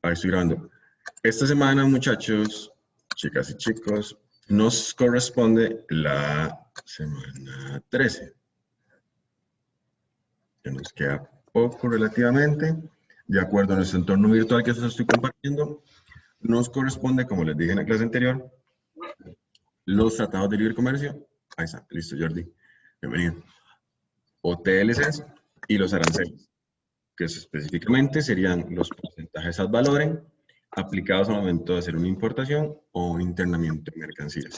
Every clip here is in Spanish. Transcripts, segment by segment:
Ahí estoy grabando. Esta semana, muchachos, chicas y chicos, nos corresponde la semana 13. Que nos queda poco relativamente. De acuerdo a nuestro entorno virtual que os estoy compartiendo, nos corresponde, como les dije en la clase anterior, los tratados de libre comercio. Ahí está, listo, Jordi. Bienvenido. O TLCs y los aranceles, que específicamente serían los porcentajes ad valorem aplicados al momento de hacer una importación o un internamiento de mercancías.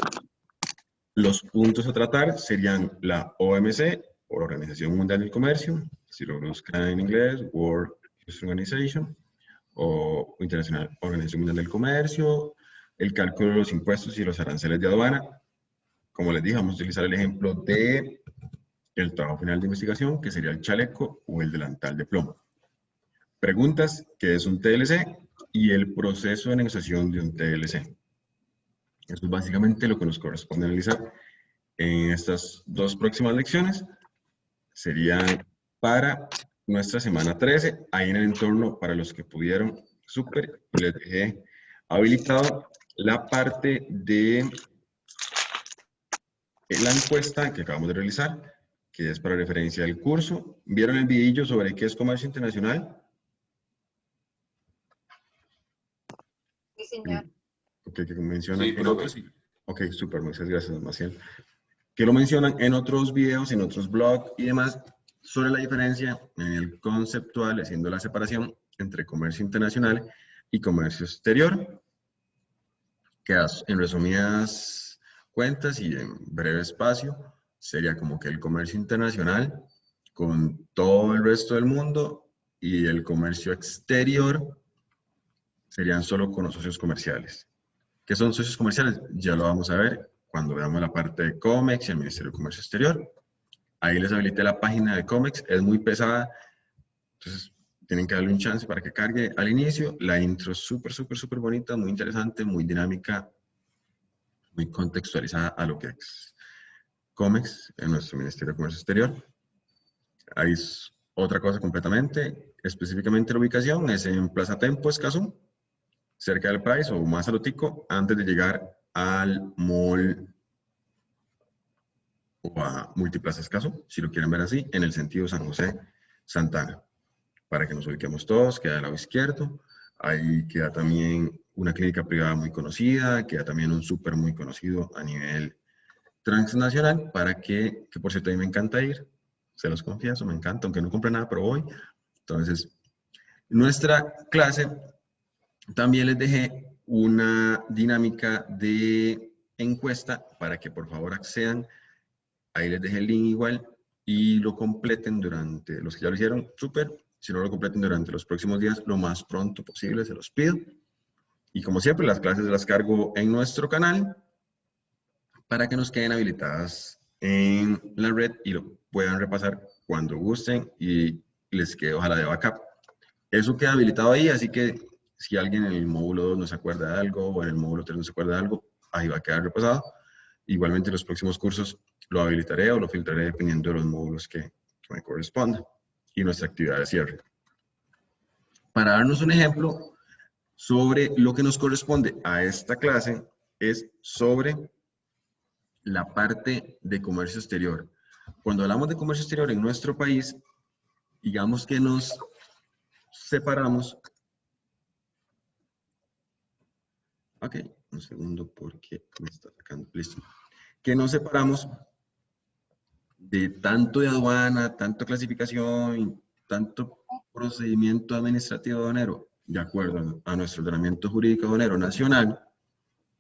Los puntos a tratar serían la OMC, o la Organización Mundial del Comercio, si lo buscan en inglés, World Industrial Organization, o Internacional Organización Mundial del Comercio, el cálculo de los impuestos y los aranceles de aduana. Como les dije, vamos a utilizar el ejemplo de el trabajo final de investigación, que sería el chaleco o el delantal de plomo. Preguntas, ¿qué es un TLC? Y el proceso de negociación de un TLC. Eso es básicamente lo que nos corresponde analizar en estas dos próximas lecciones. Serían para nuestra semana 13, ahí en el entorno, para los que pudieron, súper, les dejé habilitado la parte de la encuesta que acabamos de realizar, que es para referencia del curso. ¿Vieron el videillo sobre qué es comercio internacional? Sí, señor. Ok, que mencionan Sí, en otros. Ok, súper, muchas gracias, Maciel. Que lo mencionan en otros videos, en otros blogs y demás, sobre la diferencia en el conceptual, haciendo la separación entre comercio internacional y comercio exterior, que en resumidas cuentas y en breve espacio, sería como que el comercio internacional con todo el resto del mundo y el comercio exterior serían solo con los socios comerciales. ¿Qué son socios comerciales? Ya lo vamos a ver cuando veamos la parte de COMEX y el Ministerio de Comercio Exterior. Ahí les habilité la página de COMEX, es muy pesada, entonces tienen que darle un chance para que cargue al inicio. La intro es súper bonita, muy interesante, muy dinámica, muy contextualizada a lo que es COMEX en nuestro Ministerio de Comercio Exterior. Ahí es otra cosa completamente, específicamente la ubicación es en Plaza Tempo, Escazú, cerca del Price o más al Otico, antes de llegar al mall o a Multiplaza Escazú, si lo quieren ver así, en el sentido San José, Santana. Para que nos ubiquemos todos, queda al lado izquierdo. Ahí queda también una clínica privada muy conocida, queda también un súper muy conocido a nivel transnacional, para que por cierto a mí me encanta ir, se los confieso, me encanta, aunque no compre nada, pero voy. Entonces, nuestra clase también les dejé una dinámica de encuesta para que por favor accedan. Ahí les dejé el link igual y lo completen durante, los que ya lo hicieron, súper. Si no lo completen durante los próximos días, lo más pronto posible, se los pido. Y como siempre, las clases las cargo en nuestro canal para que nos queden habilitadas en la red y lo puedan repasar cuando gusten y les quede ojalá de backup. Eso queda habilitado ahí, así que si alguien en el módulo 2 no se acuerda de algo o en el módulo 3 no se acuerda de algo, ahí va a quedar repasado. Igualmente en los próximos cursos lo habilitaré o lo filtraré dependiendo de los módulos que me correspondan y nuestra actividad de cierre. Para darnos un ejemplo sobre lo que nos corresponde a esta clase, es sobre la parte de comercio exterior. Cuando hablamos de comercio exterior en nuestro país, digamos que nos separamos. Ok, un segundo porque me está sacando. Listo. Que nos separamos de tanto de aduana, tanto clasificación, tanto procedimiento administrativo aduanero, de acuerdo a nuestro ordenamiento jurídico aduanero nacional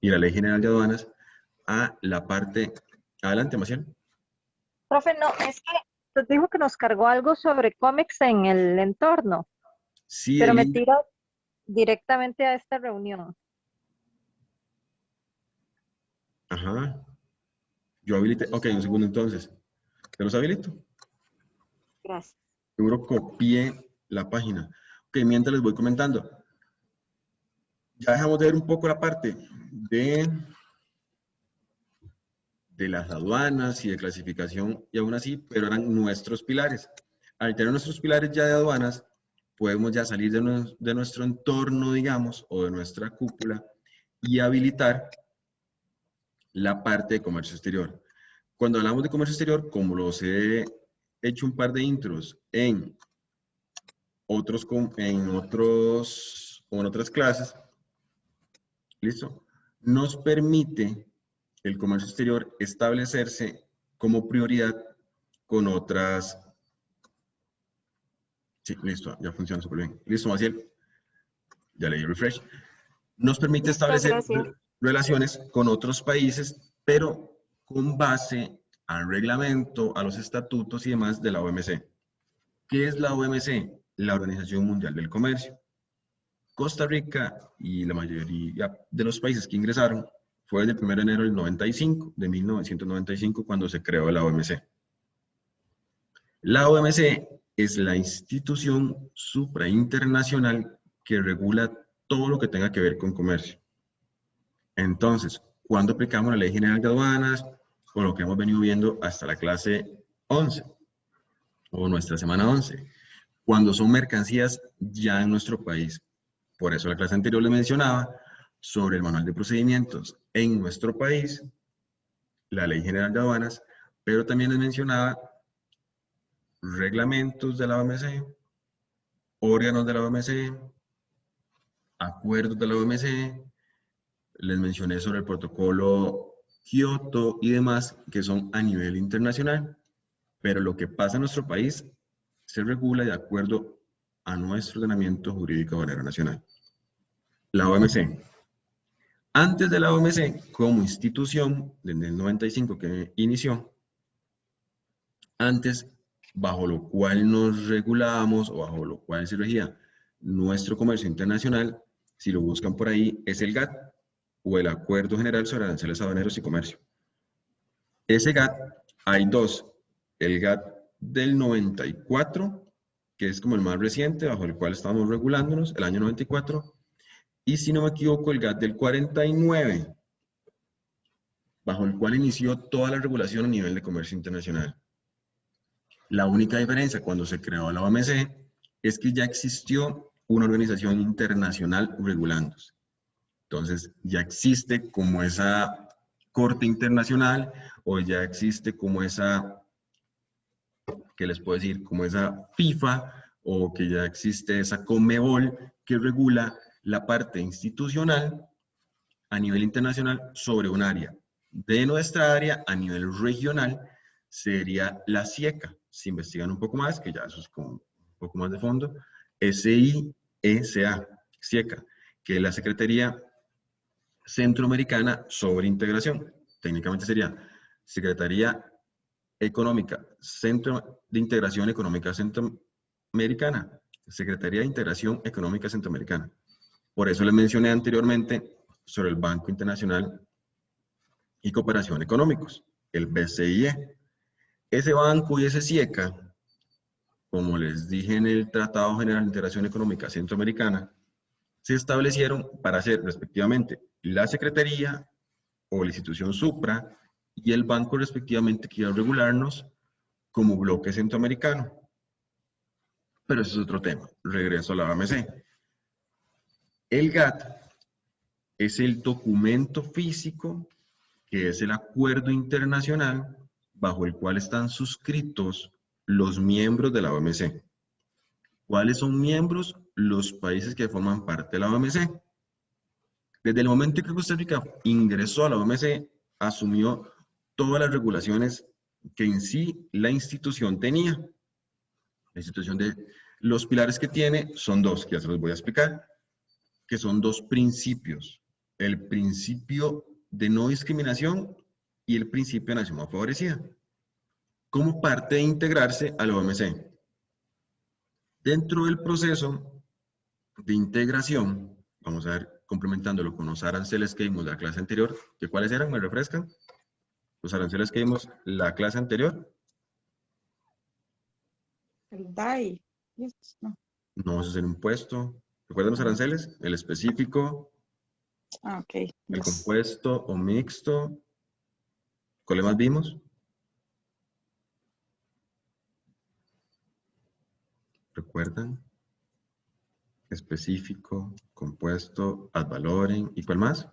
y la Ley General de Aduanas, a la parte... Adelante, Maciel. Profe, no, es que nos dijo que nos cargó algo sobre cómics en el entorno, Sí, pero el me link... tira directamente a esta reunión. Ajá. Yo habilité... Ok, un segundo entonces. ¿Te los habilito? Gracias. Seguro copié la página. Ok, mientras les voy comentando. Ya dejamos de ver un poco la parte de las aduanas y de clasificación, y aún así, pero eran nuestros pilares. Al tener nuestros pilares ya de aduanas, podemos ya salir de nuestro entorno, digamos, o de nuestra cúpula y habilitar la parte de comercio exterior. Cuando hablamos de comercio exterior, como los he hecho un par de intros en otras clases, ¿listo? Nos permite el comercio exterior establecerse como prioridad con otras. Sí, listo, ya funciona súper bien. Listo, Maciel. Ya le di refresh. Nos permite Muchas establecer gracias. relaciones con otros países, pero con base al reglamento, a los estatutos y demás de la OMC. ¿Qué es la OMC? La Organización Mundial del Comercio. Costa Rica y la mayoría de los países que ingresaron fue desde el 1 de enero del 95, de 1995, cuando se creó la OMC. La OMC es la institución suprainternacional que regula todo lo que tenga que ver con comercio. Entonces, cuando aplicamos la Ley General de Aduanas, o lo que hemos venido viendo hasta la clase 11, o nuestra semana 11, cuando son mercancías ya en nuestro país. Por eso la clase anterior le mencionaba sobre el manual de procedimientos en nuestro país, la Ley General de Aduanas, pero también les mencionaba reglamentos de la OMC, órganos de la OMC, acuerdos de la OMC, les mencioné sobre el protocolo Kioto y demás, que son a nivel internacional, pero lo que pasa en nuestro país se regula de acuerdo a nuestro ordenamiento jurídico de manera nacional. La OMC. Antes de la OMC, como institución, desde el 95 que inició, antes, bajo lo cual nos regulábamos o bajo lo cual se regía nuestro comercio internacional, si lo buscan por ahí, es el GATT, o el Acuerdo General sobre Aranceles Aduaneros y Comercio. Ese GATT, hay dos. El GATT del 94, que es como el más reciente, bajo el cual estamos regulándonos, el año 94, y si no me equivoco, el GATT del 49, bajo el cual inició toda la regulación a nivel de comercio internacional. La única diferencia cuando se creó la OMC es que ya existió una organización internacional regulándose. Entonces, ya existe como esa corte internacional o ya existe como esa, ¿qué les puedo decir? Como esa FIFA o que ya existe esa Conmebol que regula la parte institucional a nivel internacional sobre un área. De nuestra área, a nivel regional, sería la SIECA. Si investigan un poco más, que ya eso es como un poco más de fondo, SIECA, SIECA, que es la Secretaría Centroamericana sobre Integración. Técnicamente sería Secretaría Económica, Centro de Integración Económica Centroamericana, Secretaría de Integración Económica Centroamericana. Por eso les mencioné anteriormente sobre el Banco Internacional y Cooperación Económicos, el BCIE. Ese banco y ese SIECA, como les dije en el Tratado General de Integración Económica Centroamericana, se establecieron para ser respectivamente la Secretaría o la institución supra y el banco respectivamente que iba a regularnos como bloque centroamericano. Pero eso es otro tema. Regreso a la OMC. El GATT es el documento físico que es el acuerdo internacional bajo el cual están suscritos los miembros de la OMC. ¿Cuáles son miembros? Los países que forman parte de la OMC. Desde el momento en que Costa Rica ingresó a la OMC, asumió todas las regulaciones que en sí la institución tenía. La institución de los pilares que tiene son dos, que ya se los voy a explicar, que son dos principios. El principio de no discriminación y el principio de nación más favorecida, como parte de integrarse a la OMC. Dentro del proceso de integración, vamos a ver, complementándolo con los aranceles que vimos de la clase anterior, que cuáles eran, me refrescan, los aranceles que vimos la clase anterior. El DAI. Yes, no. No, eso es el impuesto. ¿Recuerdan los aranceles? El específico, Ah, ok. el Yes. compuesto o mixto. ¿Cuáles más vimos? ¿Recuerdan? específico, compuesto, ad valorem, ¿y cuál más?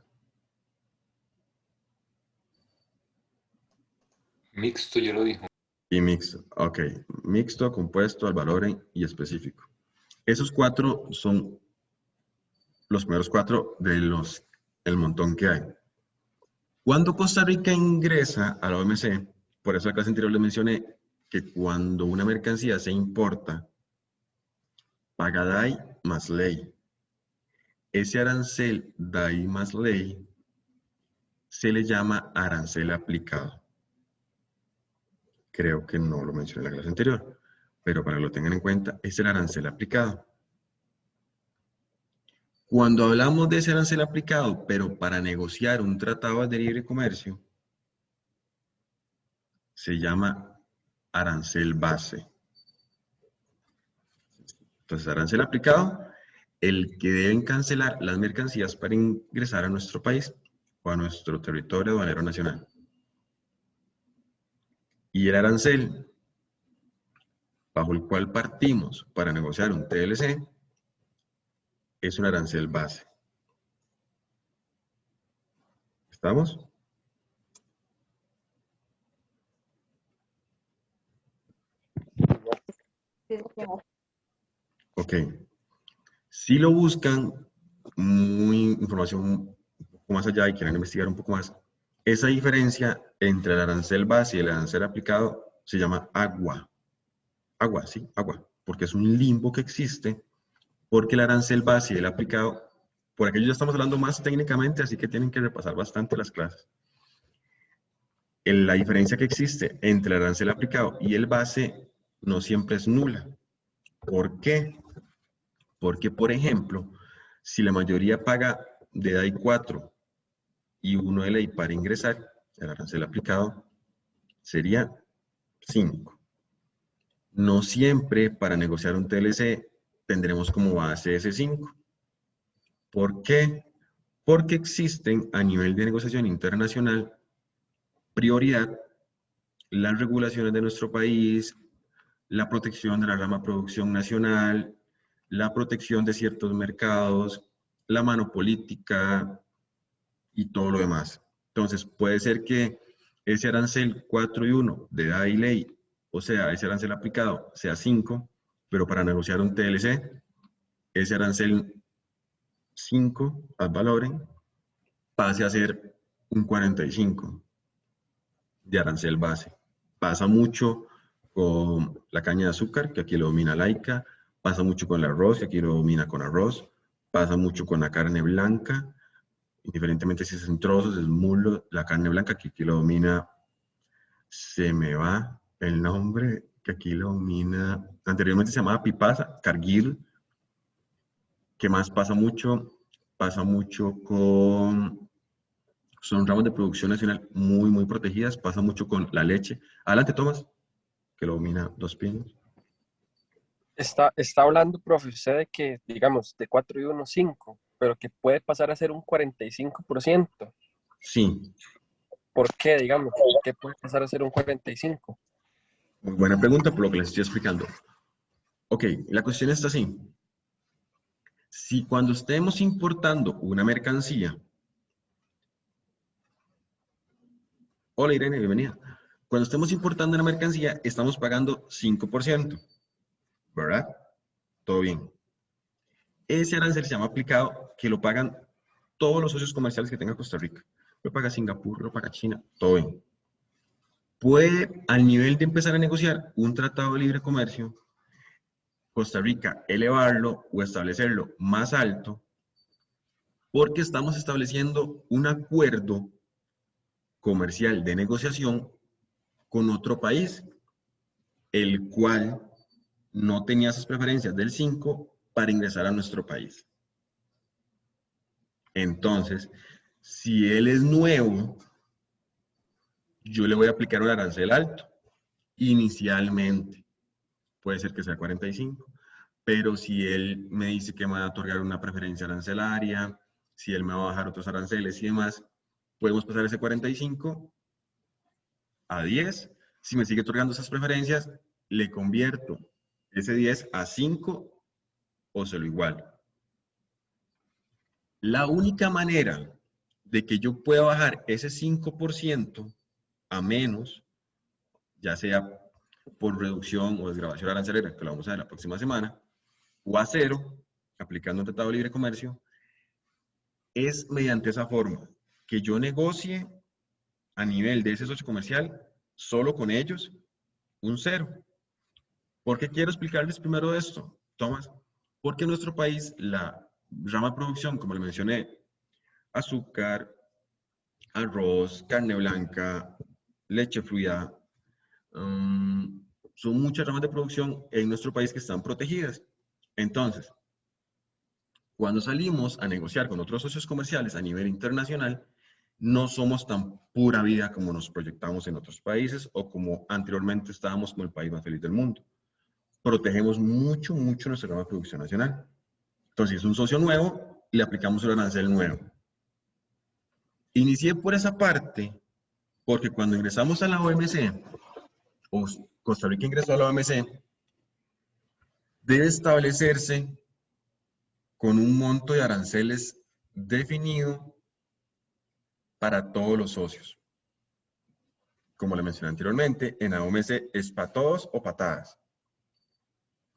Mixto, yo lo dijo. Y mixto. Ok, mixto, compuesto, ad valorem y específico. Esos 4 son los primeros 4 el montón que hay. Cuando Costa Rica ingresa a la OMC, por eso en la clase anterior les mencioné que cuando una mercancía se importa, paga DAI más ley. Ese arancel DAI más ley se le llama arancel aplicado. Creo que no lo mencioné en la clase anterior, pero para que lo tengan en cuenta, es el arancel aplicado. Cuando hablamos de ese arancel aplicado, pero para negociar un tratado de libre comercio, se llama arancel base. Entonces, arancel aplicado, el que deben cancelar las mercancías para ingresar a nuestro país o a nuestro territorio aduanero nacional. Y el arancel, bajo el cual partimos para negociar un TLC, es un arancel base. ¿Estamos? Sí, señor. Ok. Si lo buscan información un poco más allá y quieren investigar un poco más, esa diferencia entre el arancel base y el arancel aplicado se llama agua. Agua, sí, agua. Porque es un limbo que existe, porque el arancel base y el aplicado, por aquello ya estamos hablando más técnicamente, así que tienen que repasar bastante las clases. La diferencia que existe entre el arancel aplicado y el base no siempre es nula. ¿Por qué? Porque, por ejemplo, si la mayoría paga de DAI 4 y 1 de ley para ingresar, el arancel aplicado sería 5. No siempre para negociar un TLC tendremos como base ese 5. ¿Por qué? Porque existen a nivel de negociación internacional prioridad las regulaciones de nuestro país, la protección de la rama producción nacional, la protección de ciertos mercados, la mano política y todo lo demás. Entonces, puede ser que ese arancel 4 y 1 de DAI ley, o sea, ese arancel aplicado sea 5, pero para negociar un TLC, ese arancel 5 ad valorem pase a ser un 45 de arancel base. Pasa mucho con la caña de azúcar, que aquí lo domina Laica, pasa mucho con el arroz, que aquí lo domina con arroz, pasa mucho con la carne blanca, indiferentemente si es en trozos, es muslo, la carne blanca, que aquí lo domina, se me va el nombre, que aquí lo domina, anteriormente se llamaba pipaza, carguil. ¿Qué más pasa mucho? Pasa mucho con, son ramos de producción nacional muy protegidas, pasa mucho con la leche. Adelante, Tomás, que lo domina Dos Pinos. Está hablando, profe, usted de que, digamos, de 4 y 1, 5, pero que puede pasar a ser un 45%. Sí, ¿Por qué, digamos? ¿Qué puede pasar a ser un 45%? muy buena pregunta por lo que les estoy explicando. Ok, la cuestión está así. Si cuando estemos importando una mercancía, hola Irene, bienvenida. Cuando estemos importando una mercancía, estamos pagando 5%, ¿verdad? Todo bien. Ese arancel se llama aplicado, que lo pagan todos los socios comerciales que tenga Costa Rica. Lo paga Singapur, lo paga China, todo bien. Puede, al nivel de empezar a negociar un tratado de libre comercio, Costa Rica elevarlo o establecerlo más alto, porque estamos estableciendo un acuerdo comercial de negociación con otro país, el cual no tenía esas preferencias del 5 para ingresar a nuestro país. Entonces, si él es nuevo, yo le voy a aplicar un arancel alto, inicialmente. Puede ser que sea 45, pero si él me dice que me va a otorgar una preferencia arancelaria, si él me va a bajar otros aranceles y demás, podemos pasar ese 45 a 10. Si me sigue otorgando esas preferencias, le convierto ese 10 a 5 o se lo igual. La única manera de que yo pueda bajar ese 5% a menos, ya sea por reducción o desgravación arancelera, que lo vamos a ver la próxima semana, o a cero, aplicando un tratado de libre comercio, es mediante esa forma, que yo negocie a nivel de ese socio comercial, solo con ellos, un cero. ¿Por qué quiero explicarles primero esto, Tomás? Porque en nuestro país la rama de producción, como le mencioné, azúcar, arroz, carne blanca, leche fluida, son muchas ramas de producción en nuestro país que están protegidas. Entonces, cuando salimos a negociar con otros socios comerciales a nivel internacional, no somos tan pura vida como nos proyectamos en otros países o como anteriormente estábamos como el país más feliz del mundo. Protegemos mucho, mucho nuestra rama de producción nacional. Entonces, si es un socio nuevo, le aplicamos un arancel nuevo. Inicié por esa parte porque cuando ingresamos a la OMC, o Costa Rica ingresó a la OMC, debe establecerse con un monto de aranceles definido para todos los socios. Como le mencioné anteriormente, en la OMC es para todos o patadas.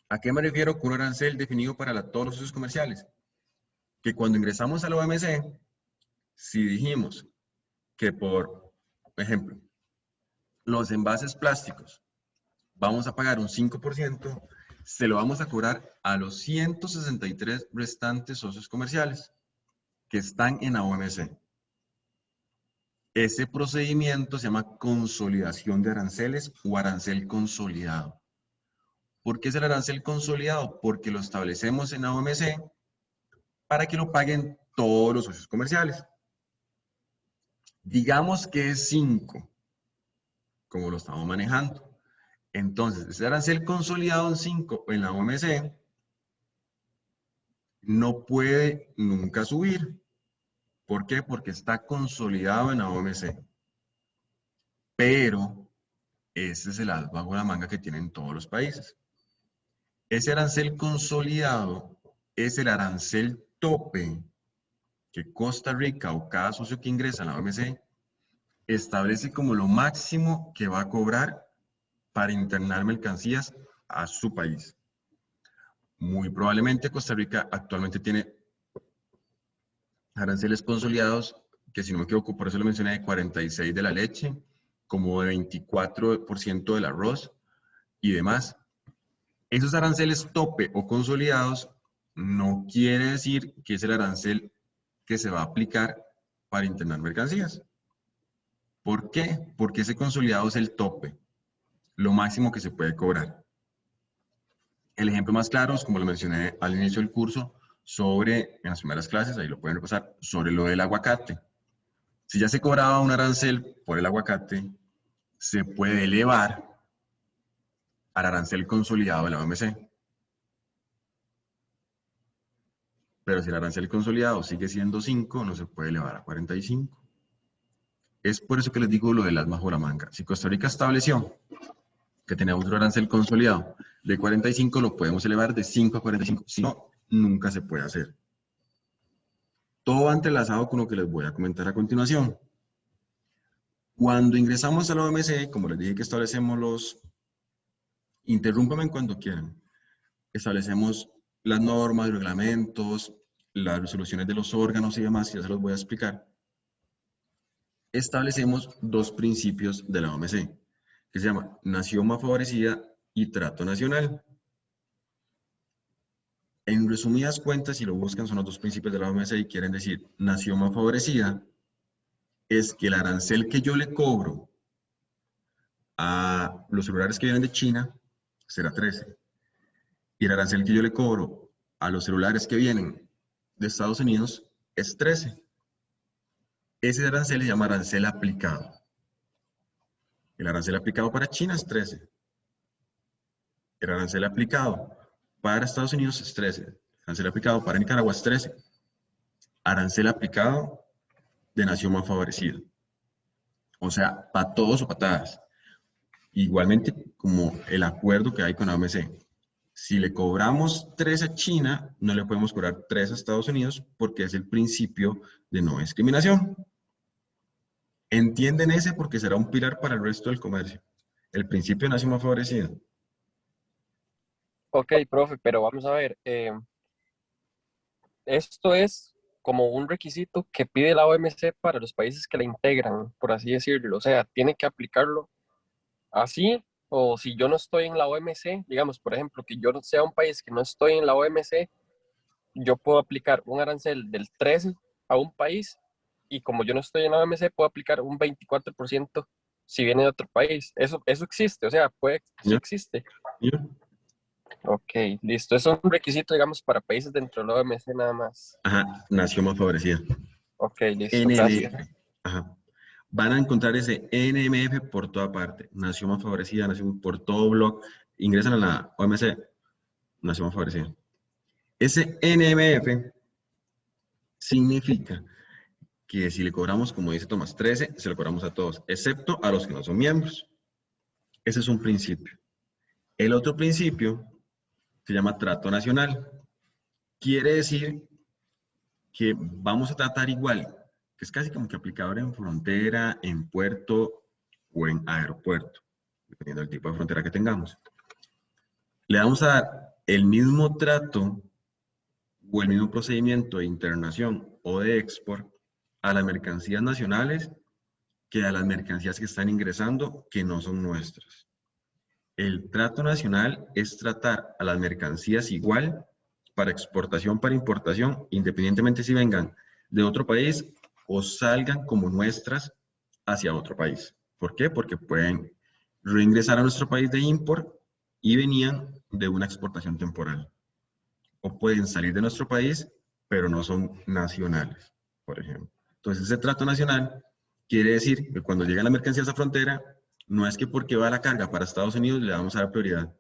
¿A qué me refiero con un arancel definido para todos los socios comerciales? Que cuando ingresamos a la OMC, si dijimos que por ejemplo, los envases plásticos vamos a pagar un 5%, se lo vamos a cobrar a los 163 restantes socios comerciales que están en la OMC. Ese procedimiento se llama consolidación de aranceles o arancel consolidado. ¿Por qué es el arancel consolidado? Porque lo establecemos en la OMC para que lo paguen todos los socios comerciales. Digamos que es 5, como lo estamos manejando. Entonces, ese arancel consolidado en 5 en la OMC no puede nunca subir. ¿Por qué? Porque está consolidado en la OMC. Pero ese es el as bajo la manga que tienen todos los países. Ese arancel consolidado es el arancel tope que Costa Rica o cada socio que ingresa a la OMC establece como lo máximo que va a cobrar para internar mercancías a su país. Muy probablemente Costa Rica actualmente tiene aranceles consolidados, que si no me equivoco, por eso lo mencioné, de 46% de la leche, como de 24% del arroz y demás. Esos aranceles tope o consolidados no quiere decir que es el arancel que se va a aplicar para internar mercancías. ¿Por qué? Porque ese consolidado es el tope, lo máximo que se puede cobrar. El ejemplo más claro es, como lo mencioné al inicio del curso, en las primeras clases, ahí lo pueden repasar, sobre lo del aguacate. Si ya se cobraba un arancel por el aguacate, se puede elevar al arancel consolidado de la OMC. Pero si el arancel consolidado sigue siendo 5, no se puede elevar a 45. Es por eso que les digo lo del as bajo la manga. Si Costa Rica estableció que tenía otro arancel consolidado de 45, lo podemos elevar de 5 a 45. Si no, nunca se puede hacer. Todo va entrelazado con lo que les voy a comentar a continuación. Cuando ingresamos a la OMC, como les dije que establecemos los... Interrúmpame cuando quieran. Establecemos las normas, los reglamentos, las resoluciones de los órganos y demás, ya se los voy a explicar. Establecemos dos principios de la OMC, que se llama nación más favorecida y trato nacional. En resumidas cuentas, si lo buscan, son los dos principios de la OMC y quieren decir nación más favorecida es que el arancel que yo le cobro a los celulares que vienen de China será 13. Y el arancel que yo le cobro a los celulares que vienen de Estados Unidos es 13. Ese arancel se llama arancel aplicado. El arancel aplicado para China es 13. El arancel aplicado para Estados Unidos es 13. El arancel aplicado para Nicaragua es 13. Arancel aplicado de nación más favorecida. O sea, para todos o patadas. Igualmente como el acuerdo que hay con la OMC. Si le cobramos 3 a China, no le podemos cobrar 3 a Estados Unidos porque es el principio de no discriminación. Entienden ese porque será un pilar para el resto del comercio. El principio de nación más favorecida. Ok, profe, pero vamos a ver. Esto es como un requisito que pide la OMC para los países que la integran, por así decirlo. O sea, tiene que aplicarlo así, o si yo no estoy en la OMC, digamos, por ejemplo, que yo no sea un país que no estoy en la OMC, yo puedo aplicar un arancel del 13 a un país y como yo no estoy en la OMC, puedo aplicar un 24% si viene de otro país. Eso existe, o sea, sí ¿Ya? existe. ¿Ya? Ok, listo. Eso es un requisito, digamos, para países dentro de la OMC nada más. Ajá, nación más favorecida. Ok, listo, gracias. NMF. Ajá. Van a encontrar ese NMF por toda parte. Nación más favorecida, nación por todo blog. Ingresan a la OMC, nación más favorecida. Ese NMF significa que si le cobramos, como dice Tomás, 13, se lo cobramos a todos, excepto a los que no son miembros. Ese es un principio. El otro principio se llama trato nacional. Quiere decir que vamos a tratar igual, que es casi como que aplicable en frontera, en puerto o en aeropuerto, dependiendo del tipo de frontera que tengamos. Le vamos a dar el mismo trato o el mismo procedimiento de internación o de export a las mercancías nacionales que a las mercancías que están ingresando que no son nuestras. El trato nacional es tratar a las mercancías igual para exportación, para importación, independientemente si vengan de otro país o salgan como nuestras hacia otro país. ¿Por qué? Porque pueden reingresar a nuestro país de import y venían de una exportación temporal. O pueden salir de nuestro país, pero no son nacionales, por ejemplo. Entonces, ese trato nacional quiere decir que cuando llega la mercancía a esa frontera, no es que porque va la carga para Estados Unidos le vamos a dar prioridad.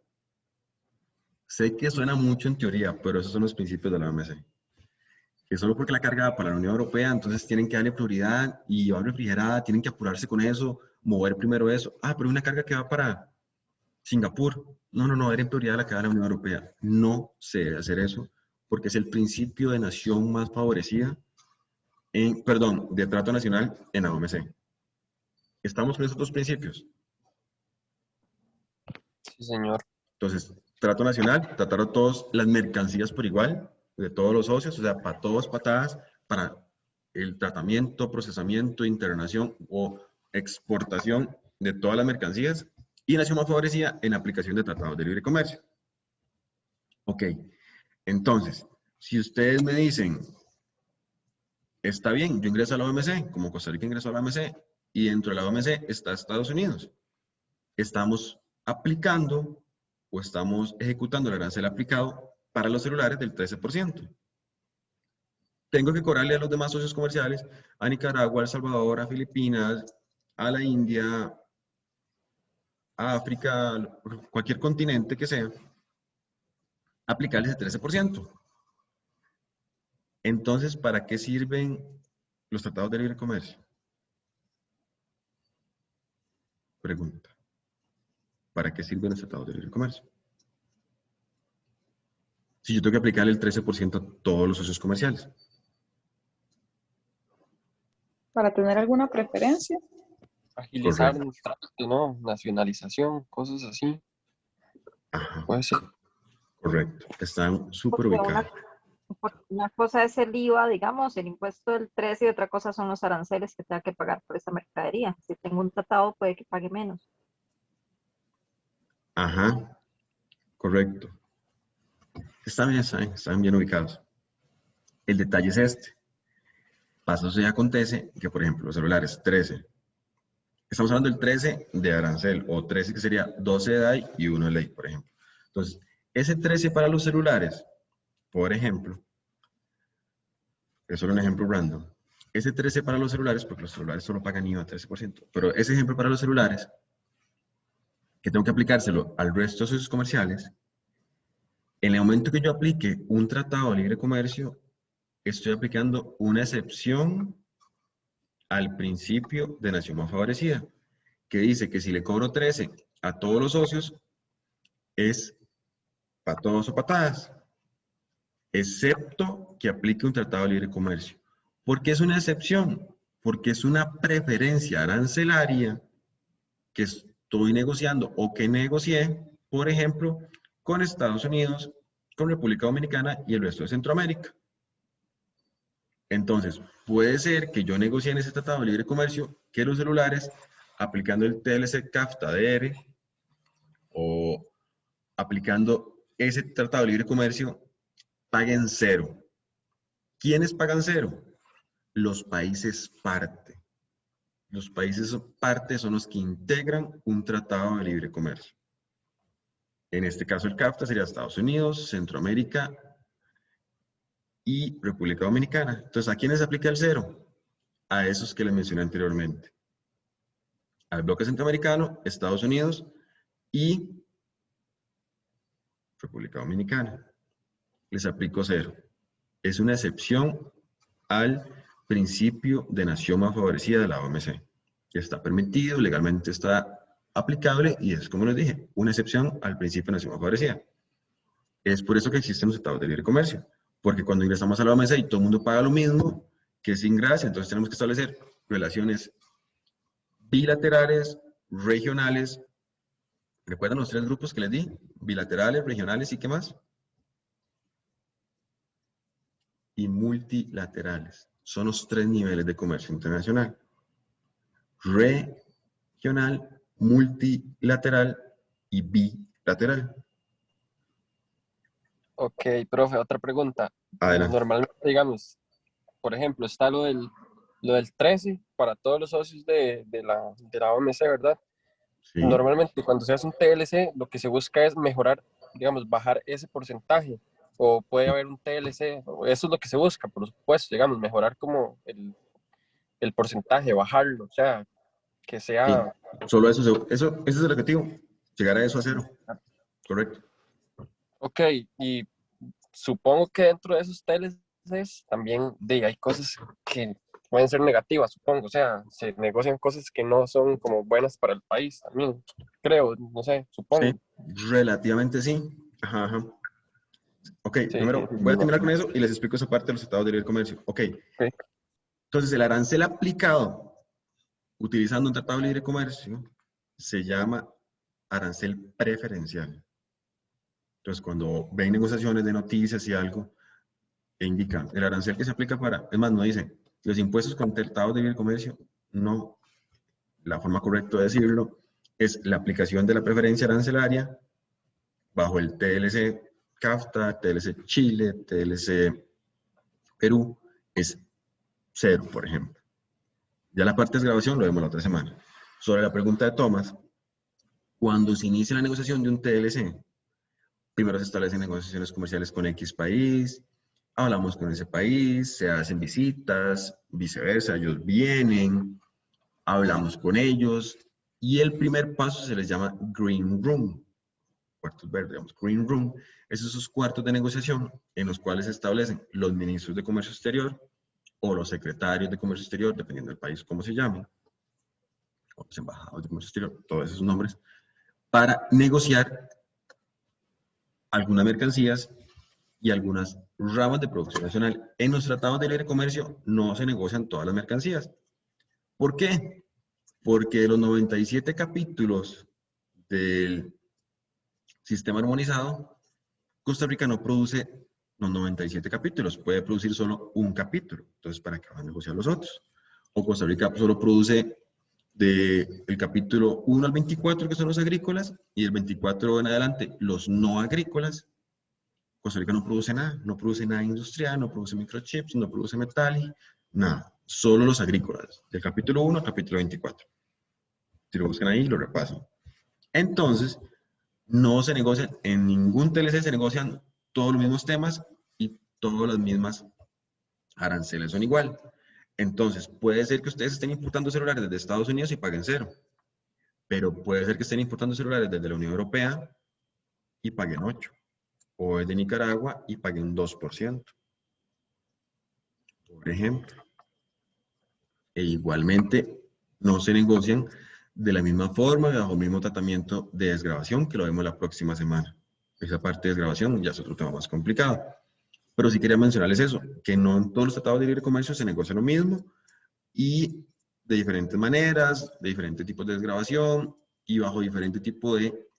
Sé que suena mucho en teoría, pero esos son los principios de la OMC. Que solo porque la carga va para la Unión Europea, entonces tienen que darle prioridad y va refrigerada, tienen que apurarse con eso, mover primero eso. Ah, pero una carga que va para Singapur. No, no, no, era en prioridad la que va a la Unión Europea. No se debe hacer eso, porque es el principio de nación más favorecida, perdón, de trato nacional en la OMC. ¿Estamos con esos dos principios? Sí, señor. Entonces, trato nacional, tratar a todas las mercancías por igual, de todos los socios, o sea, para todos patadas, para el tratamiento, procesamiento, internación o exportación de todas las mercancías y nación más favorecida en aplicación de tratados de libre comercio. Ok, entonces, si ustedes me dicen, está bien, yo ingreso a la OMC, como Costa Rica ingresó a la OMC, y dentro de la OMC está Estados Unidos, estamos aplicando o estamos ejecutando el arancel aplicado para los celulares del 13%. Tengo que cobrarle a los demás socios comerciales, a Nicaragua, a El Salvador, a Filipinas, a la India, a África, cualquier continente que sea, aplicarles el 13%. Entonces, ¿para qué sirven los tratados de libre comercio? Pregunta. ¿Para qué sirven los tratados de libre comercio? Si yo tengo que aplicarle el 13% a todos los socios comerciales. ¿Para tener alguna preferencia? Agilizar Correcto. un trato, ¿no? Nacionalización, cosas así. Ajá, Puede ser. correcto. Están súper Porque ubicados. una cosa es el IVA, digamos, el impuesto del 13 y otra cosa son los aranceles que tenga que pagar por esa mercadería. Si tengo un tratado, puede que pague menos. Ajá, correcto. Están bien ubicados. El detalle es este. Pasa, y acontece que, por ejemplo, los celulares 13. Estamos hablando del 13 de arancel, o 13 que sería 12 de DAI y 1 de ley, por ejemplo. Entonces, ese 13 para los celulares, por ejemplo, es solo un ejemplo random. Ese 13 para los celulares, porque los celulares solo pagan IVA 13%, pero ese ejemplo para los celulares, que tengo que aplicárselo al resto de socios comerciales, en el momento que yo aplique un tratado de libre comercio, estoy aplicando una excepción al principio de nación más favorecida, que dice que si le cobro 13 a todos los socios, es para todos o patadas, excepto que aplique un tratado de libre comercio. ¿Por qué es una excepción? Porque es una preferencia arancelaria que estoy negociando o que negocié, por ejemplo, con Estados Unidos, con República Dominicana y el resto de Centroamérica. Entonces, puede ser que yo negocie en ese tratado de libre comercio que los celulares, aplicando el TLC-CAFTA-DR o aplicando ese tratado de libre comercio, paguen cero. ¿Quiénes pagan cero? Los países parte. Los países parte son los que integran un tratado de libre comercio. En este caso, el CAFTA sería Estados Unidos, Centroamérica y República Dominicana. Entonces, ¿a quiénes se aplica el cero? A esos que les mencioné anteriormente. Al bloque centroamericano, Estados Unidos y República Dominicana. Les aplico cero. Es una excepción al principio de nación más favorecida de la OMC, que está permitido, legalmente está aplicable y es, como les dije, una excepción al principio de nación más favorecida. Es por eso que existen los tratados de libre comercio, porque cuando ingresamos a la OMC y todo el mundo paga lo mismo, que es sin gracia, entonces tenemos que establecer relaciones bilaterales, regionales. ¿Recuerdan los tres grupos que les di? Bilaterales, regionales y ¿qué más? Y multilaterales. Son los tres niveles de comercio internacional. Regional, multilateral y bilateral. Ok, profe, otra pregunta. Adelante. Normalmente, digamos, por ejemplo, está lo del 13 para todos los socios de la OMC, ¿verdad? Sí. Normalmente cuando se hace un TLC, lo que se busca es mejorar, digamos, bajar ese porcentaje. O puede haber un TLC, eso es lo que se busca, por supuesto, digamos, mejorar como el porcentaje, bajarlo, o sea, que Sí. sea... Solo eso es el objetivo, llegar a eso a cero. Correcto. Ok, y supongo que dentro de esos TLCs también hay cosas que pueden ser negativas, supongo, o sea, se negocian cosas que no son como buenas para el país también, creo, no sé, supongo. Sí, relativamente sí. Ajá, ajá. Ok, Sí, primero sí, voy a terminar con eso y les explico esa parte de los tratados de libre comercio. Ok, sí. entonces el arancel aplicado utilizando un tratado de libre comercio se llama arancel preferencial. Entonces, cuando ven negociaciones de noticias y algo, indican el arancel que se aplica para, es más, no dice, los impuestos con tratados de libre comercio, no. La forma correcta de decirlo es la aplicación de la preferencia arancelaria bajo el TLC CAFTA, TLC Chile, TLC Perú, es cero, por ejemplo. Ya la parte de grabación lo vemos la otra semana. Sobre la pregunta de Tomás, cuando se inicia la negociación de un TLC, primero se establecen negociaciones comerciales con X país, hablamos con ese país, se hacen visitas, viceversa, ellos vienen, hablamos con ellos, y el primer paso se les llama Green Room, cuartos verdes, digamos, Green Room, es esos cuartos de negociación en los cuales se establecen los ministros de comercio exterior o los secretarios de comercio exterior, dependiendo del país cómo se llamen, o los embajadores de comercio exterior, todos esos nombres, para negociar algunas mercancías y algunas ramas de producción nacional. En los tratados de libre comercio no se negocian todas las mercancías. ¿Por qué? Porque de los 97 capítulos del sistema armonizado, Costa Rica no produce los 97 capítulos, puede producir solo un capítulo. Entonces, ¿para qué van a negociar los otros? O Costa Rica solo produce del capítulo 1 al 24, que son los agrícolas, y del 24 en adelante, los no agrícolas. Costa Rica no produce nada industrial, no produce microchips, no produce metal, nada. Solo los agrícolas, del capítulo 1 al capítulo 24. Si lo buscan ahí, lo repasan. Entonces, no se negocian, en ningún TLC se negocian todos los mismos temas y todas las mismas aranceles son igual. Entonces, puede ser que ustedes estén importando celulares desde Estados Unidos y paguen cero. Pero puede ser que estén importando celulares desde la Unión Europea y paguen 8. O desde Nicaragua y paguen un 2%. Por ejemplo. E igualmente, no se negocian de la misma forma, bajo el mismo tratamiento de desgravación que lo vemos la próxima semana. Esa parte de desgravación ya es otro tema más complicado. Pero sí quería mencionarles eso, que no en todos los tratados de libre comercio se negocia lo mismo y de diferentes maneras, de diferentes tipos de desgravación y bajo diferente tipo de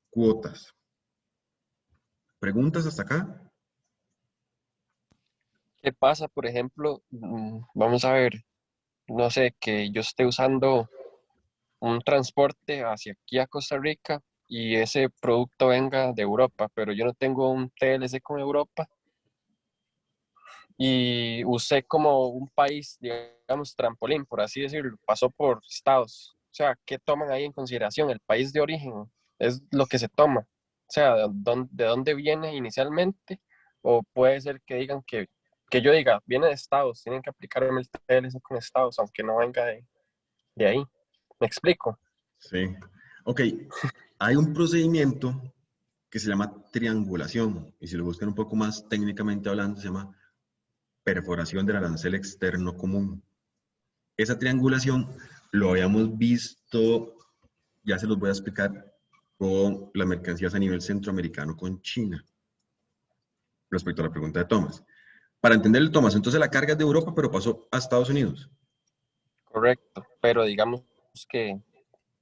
cuotas. ¿Preguntas hasta acá? ¿Qué pasa, por ejemplo? Vamos a ver, no sé, que yo esté usando un transporte hacia aquí a Costa Rica y ese producto venga de Europa, pero yo no tengo un TLC con Europa y usé como un país, digamos, trampolín, por así decirlo, pasó por estados. O sea, ¿qué toman ahí en consideración? El país de origen es lo que se toma. O sea, de dónde viene inicialmente, o puede ser que digan que yo diga, viene de estados, tienen que aplicarme el TLC con estados, aunque no venga de ahí. ¿Me explico? Sí. Ok, hay un procedimiento que se llama triangulación, y si lo buscan un poco más técnicamente hablando, se llama perforación del arancel externo común. Esa triangulación lo habíamos visto, ya se los voy a explicar, con las mercancías a nivel centroamericano con China, respecto a la pregunta de Thomas. Para entender el Thomas, entonces la carga es de Europa, pero pasó a Estados Unidos. Correcto, pero digamos que,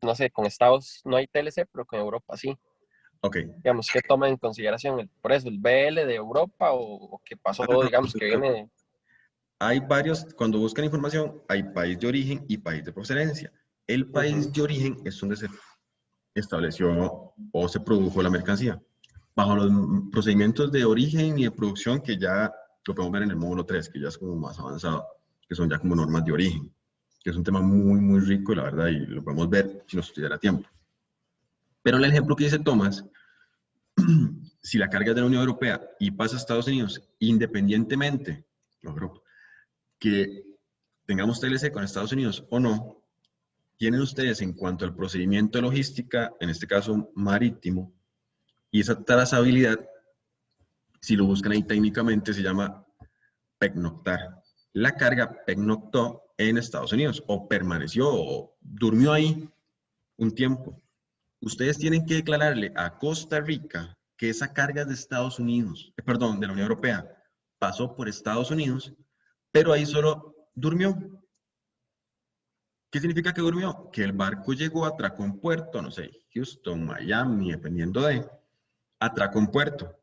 no sé, con estados no hay TLC, pero con Europa sí. Ok. Digamos, ¿qué toma en consideración? Por eso, el BL de Europa o qué pasó, Ah, no, digamos, que viene. hay varios, cuando buscan información, hay país de origen y país de procedencia. El país Ujú. de origen es donde se estableció o se produjo la mercancía. Bajo los procedimientos de origen y de producción que ya lo podemos ver en el módulo 3, que ya es como más avanzado, que son ya como normas de origen, que es un tema muy, muy rico, la verdad, y lo podemos ver si nos estudiara tiempo. Pero el ejemplo que dice Tomás, si la carga es de la Unión Europea y pasa a Estados Unidos, independientemente, no, que tengamos TLC con Estados Unidos o no, tienen ustedes en cuanto al procedimiento de logística, en este caso marítimo, y esa trazabilidad, si lo buscan ahí técnicamente, se llama pernoctar. La carga pernoctó en Estados Unidos, o permaneció, o durmió ahí un tiempo. Ustedes tienen que declararle a Costa Rica que esa carga es de Estados Unidos, perdón, de la Unión Europea, pasó por Estados Unidos, pero ahí solo durmió. ¿Qué significa que durmió? Que el barco llegó, atracó en puerto, no sé, Houston, Miami, dependiendo de, atracó en puerto.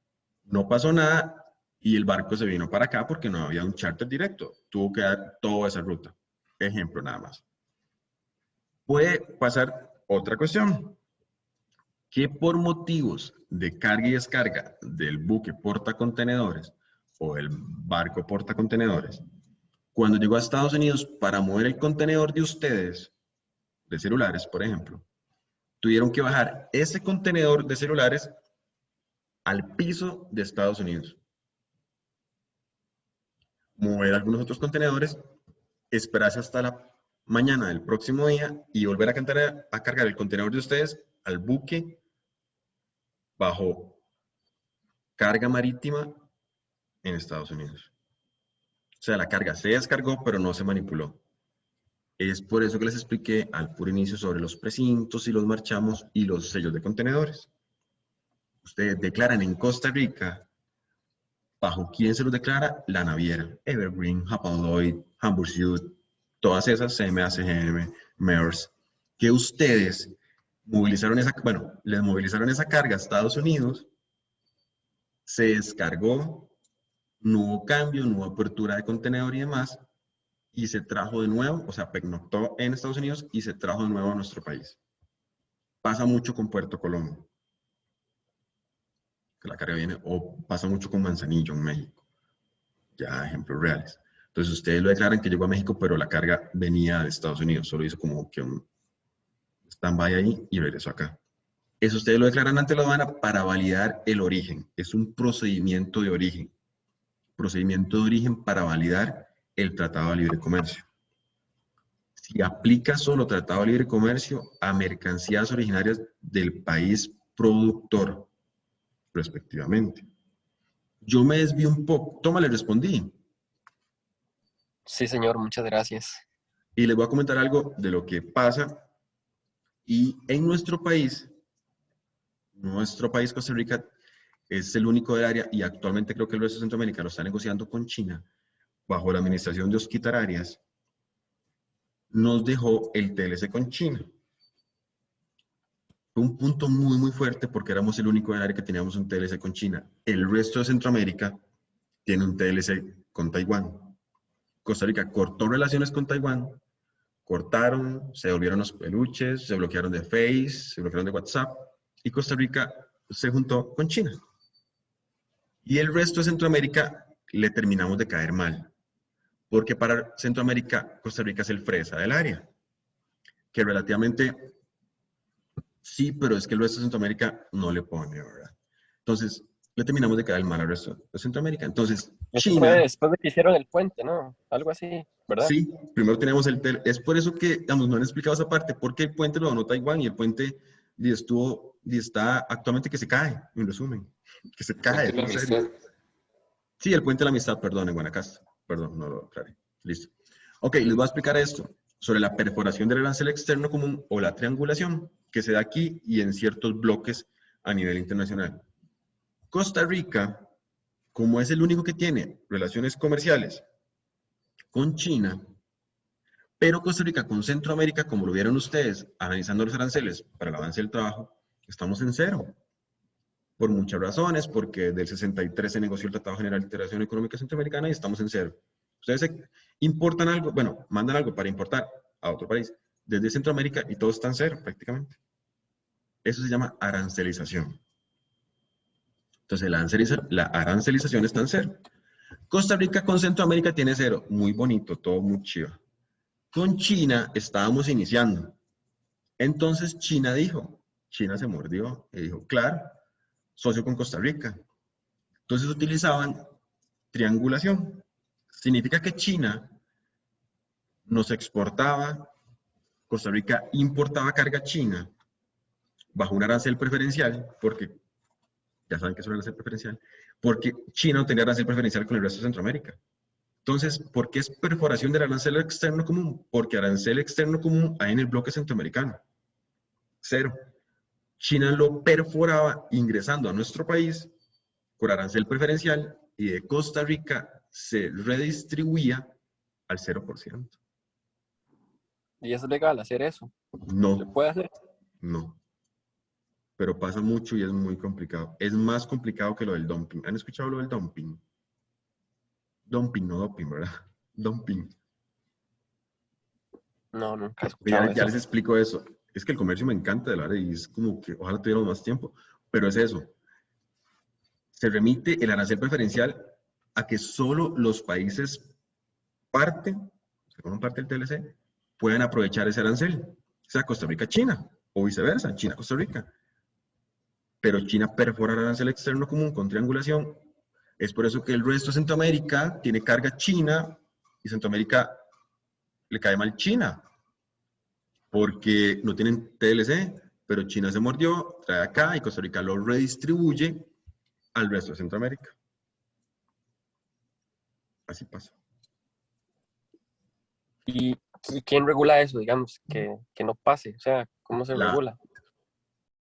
No pasó nada y el barco se vino para acá porque no había un charter directo. Tuvo que dar toda esa ruta. Ejemplo nada más. Puede pasar otra cuestión, que por motivos de carga y descarga del buque portacontenedores o el barco portacontenedores, cuando llegó a Estados Unidos para mover el contenedor de ustedes, de celulares, por ejemplo, tuvieron que bajar ese contenedor de celulares al piso de Estados Unidos, mover algunos otros contenedores, esperarse hasta la mañana del próximo día y volver a cargar el contenedor de ustedes al buque bajo carga marítima en Estados Unidos. O sea, la carga se descargó, pero no se manipuló. Es por eso que les expliqué al puro inicio sobre los precintos y los marchamos y los sellos de contenedores. Ustedes declaran en Costa Rica, ¿bajo quién se los declara? La naviera. Evergreen, Hapag-Lloyd, Hamburg Süd, todas esas, CMA, CGM, Maersk, que ustedes movilizaron esa, bueno, les movilizaron esa carga a Estados Unidos, se descargó, no hubo cambio, no hubo apertura de contenedor y demás, y se trajo de nuevo, o sea, pernoctó en Estados Unidos y se trajo de nuevo a nuestro país. Pasa mucho con Puerto Colón, que la carga viene, o pasa mucho con Manzanillo en México, ya ejemplos reales. Entonces ustedes lo declaran que llegó a México, pero la carga venía de Estados Unidos, solo hizo como que un stand-by ahí y regresó acá. Eso ustedes lo declaran ante la aduana para validar el origen. Es un procedimiento de origen. Procedimiento de origen para validar el Tratado de Libre Comercio. Si aplica solo Tratado de Libre Comercio a mercancías originarias del país productor, respectivamente. Yo me desvío un poco. Toma, le respondí. Sí, señor, muchas gracias. Y les voy a comentar algo de lo que pasa. Y en nuestro país, Costa Rica, es el único del área y actualmente creo que el resto de Centroamérica lo está negociando con China, bajo la administración de Osquitar Arias, nos dejó el TLC con China. Fue un punto muy, muy fuerte porque éramos el único del área que teníamos un TLC con China. El resto de Centroamérica tiene un TLC con Taiwán. Costa Rica cortó relaciones con Taiwán, cortaron, se volvieron los peluches, se bloquearon de Face, se bloquearon de WhatsApp, y Costa Rica se juntó con China. Y el resto de Centroamérica le terminamos de caer mal, porque para Centroamérica, Costa Rica es el fresa del área, que relativamente sí, pero es que el resto de Centroamérica no le pone, ¿verdad? Entonces, le terminamos de caer mal al resto de Centroamérica. Entonces, Eso fue China, después de que hicieron el puente, ¿no? Algo así, ¿verdad? sí, primero tenemos el TLC. Es por eso que, digamos, no han explicado esa parte, porque el puente lo donó Taiwán y el puente y está actualmente que se cae, en resumen, que se cae, Puente de la en serio. Amistad. Sí, el puente de la amistad, perdón, en Guanacaste. Perdón, no lo aclaré. Listo. Ok, les voy a explicar esto sobre la perforación del arancel externo común o la triangulación que se da aquí y en ciertos bloques a nivel internacional. Costa Rica, como es el único que tiene relaciones comerciales con China, pero Costa Rica con Centroamérica, como lo vieron ustedes, analizando los aranceles para el avance del trabajo, estamos en cero. Por muchas razones, porque del 63 se negoció el Tratado General de Integración Económica Centroamericana y estamos en cero. Ustedes importan algo, bueno, mandan algo para importar a otro país desde Centroamérica y todo está en cero prácticamente. Eso se llama arancelización. Entonces la arancelización está en cero. Costa Rica con Centroamérica tiene cero. Muy bonito, todo muy chido. Con China estábamos iniciando. Entonces China se mordió y dijo, claro, socio con Costa Rica. Entonces utilizaban triangulación. Significa que China nos exportaba, Costa Rica importaba carga china bajo un arancel preferencial, porque ya saben que es un arancel preferencial, porque China no tenía arancel preferencial con el resto de Centroamérica. Entonces, ¿por qué es perforación del arancel externo común? Porque arancel externo común hay en el bloque centroamericano. Cero. China lo perforaba ingresando a nuestro país por arancel preferencial y de Costa Rica se redistribuía al 0%. Y es legal hacer eso. ¿Se No, puede hacer? no. Pero pasa mucho y es muy complicado. Es más complicado que lo del dumping. ¿Han escuchado lo del dumping? Dumping, no doping, ¿verdad? Dumping. No, nunca he Ya, escuchado ya eso. les explico eso. Es que el comercio me encanta de la área y es como que ojalá tuviéramos más tiempo. Pero es eso. Se remite el arancel preferencial a que solo los países que forman parte del TLC, pueden aprovechar ese arancel. O sea, Costa Rica, China, o viceversa, China, Costa Rica. Pero China perfora el arancel externo común con triangulación. Es por eso que el resto de Centroamérica tiene carga china y Centroamérica le cae mal China, porque no tienen TLC, pero China se mordió, trae acá y Costa Rica lo redistribuye al resto de Centroamérica. Así pasa. ¿Y quién regula eso, digamos, que no pase? O sea, ¿cómo se La, regula?